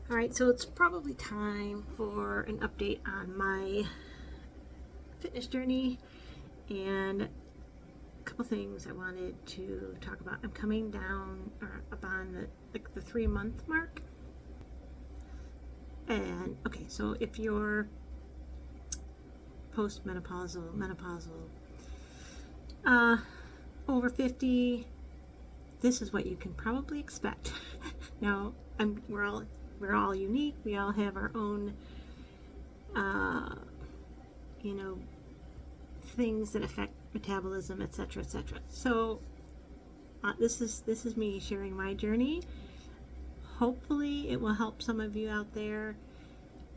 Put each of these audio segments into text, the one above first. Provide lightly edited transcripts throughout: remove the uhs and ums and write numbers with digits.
All right, so it's probably time for an update on my fitness journey and a couple things I wanted to talk about. I'm coming down upon the 3 month mark. And okay, so if you're postmenopausal, menopausal, over 50, this is what you can probably expect. Now, we're all unique. We all have our own, things that affect metabolism, etc., etc. So, this is me sharing my journey. Hopefully, it will help some of you out there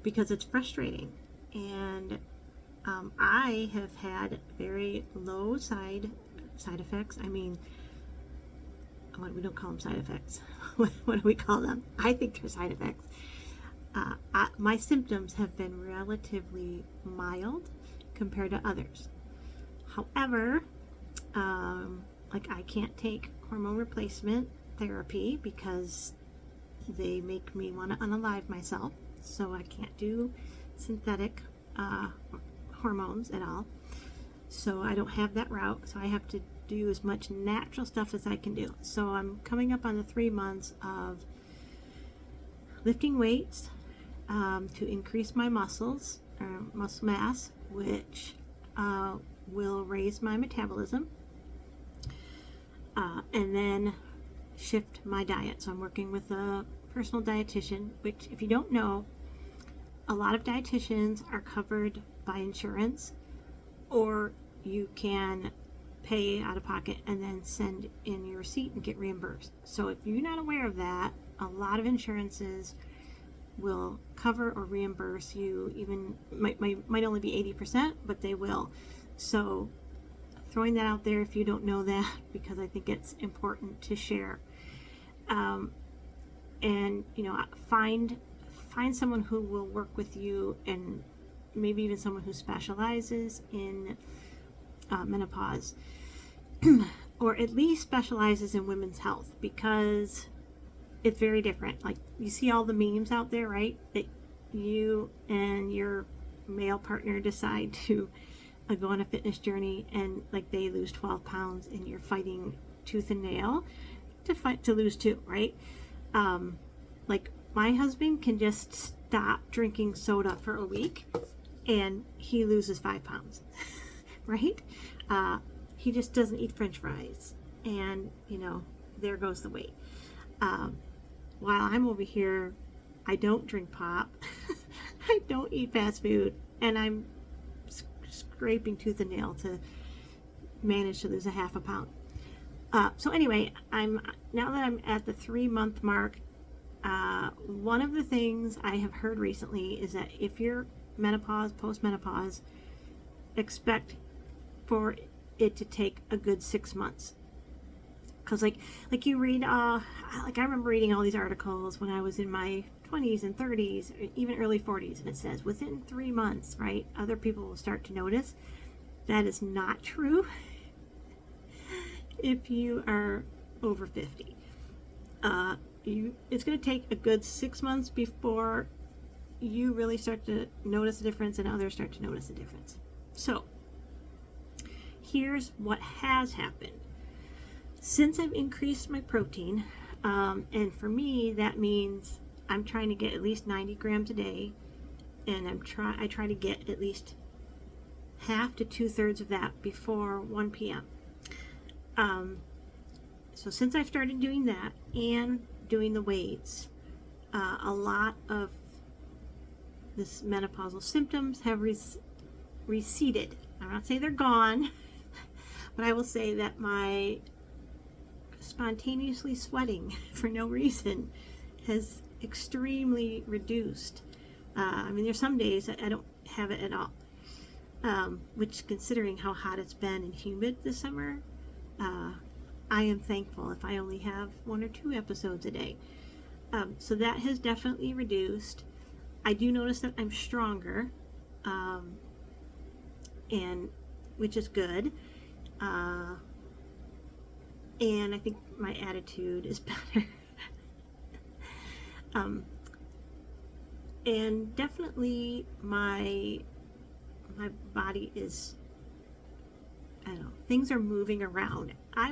because it's frustrating, and I have had very low side effects. I mean, we don't call them side effects. What do we call them? I think they're side effects. My symptoms have been relatively mild compared to others. However, I can't take hormone replacement therapy because they make me want to unalive myself. So I can't do synthetic hormones at all. So I don't have that route. So I have to do as much natural stuff as I can do. So I'm coming up on the 3 months of lifting weights to increase my muscles, muscle mass, which will raise my metabolism, and then shift my diet. So I'm working with a personal dietitian, which, if you don't know, a lot of dietitians are covered by insurance, or you can pay out of pocket and then send in your receipt and get reimbursed. So if you're not aware of that, a lot of insurances will cover or reimburse you. Even might only be 80%, but they will. So throwing that out there if you don't know that, because I think it's important to share. And find someone who will work with you, and maybe even someone who specializes in menopause, or at least specializes in women's health, because it's very different. Like, you see all the memes out there, right? That you and your male partner decide to go on a fitness journey, and they lose 12 pounds, and you're fighting tooth and nail to lose 2, right? My husband can just stop drinking soda for a week and he loses 5 pounds, right? He just doesn't eat French fries, and there goes the weight. While I'm over here, I don't drink pop, I don't eat fast food, and I'm scraping tooth and nail to manage to lose a half a pound. So anyway, now that I'm at the 3 month mark, one of the things I have heard recently is that if you're menopause, postmenopause, expect for it to take a good 6 months. Because like you read, I remember reading all these articles when I was in my 20s and 30s, even early 40s, and it says within 3 months, right, other people will start to notice. That is not true if you are over 50. It's going to take a good 6 months before you really start to notice a difference, and others start to notice a difference. So here's what has happened. Since I've increased my protein, and for me that means I'm trying to get at least 90 grams a day, and I try to get at least half to 2/3 of that before 1 p.m. So since I've started doing that and doing the weights, a lot of this menopausal symptoms have receded. I'm not saying they're gone, but I will say that my spontaneously sweating for no reason has extremely reduced. There's some days that I don't have it at all, which, considering how hot it's been and humid this summer, I am thankful if I only have 1 or 2 episodes a day. So that has definitely reduced. I do notice that I'm stronger, and which is good. And I think my attitude is better. And definitely my body is, I don't know, things are moving around. I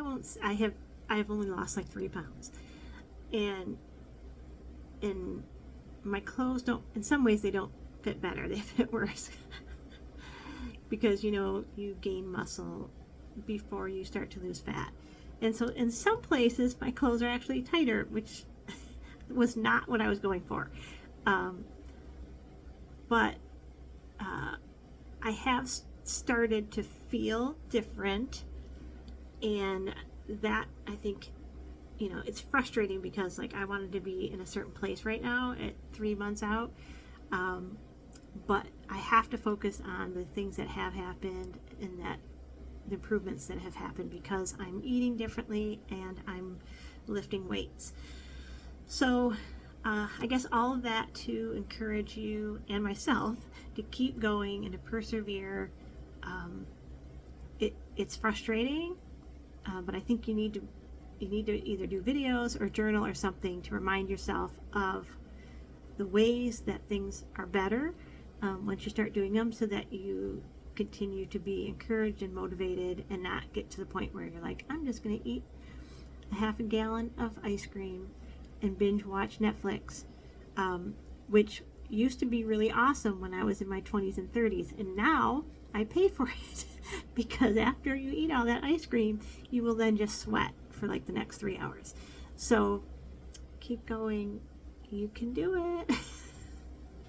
have only lost like 3 pounds, and my clothes don't, in some ways they don't fit better, they fit worse. Because you gain muscle before you start to lose fat. And so in some places my clothes are actually tighter, which was not what I was going for. But I have started to feel different, and that, I think, it's frustrating because like I wanted to be in a certain place right now at 3 months out. But I have to focus on the things that have happened and that the improvements that have happened, because I'm eating differently and I'm lifting weights. So I guess all of that to encourage you and myself to keep going and to persevere. It's frustrating, but I think you need to either do videos or journal or something to remind yourself of the ways that things are better once you start doing them, so that you continue to be encouraged and motivated and not get to the point where you're like, I'm just going to eat a half a gallon of ice cream and binge watch Netflix, which used to be really awesome when I was in my 20s and 30s, and now I pay for it because after you eat all that ice cream, you will then just sweat for like the next 3 hours. So keep going. You can do it.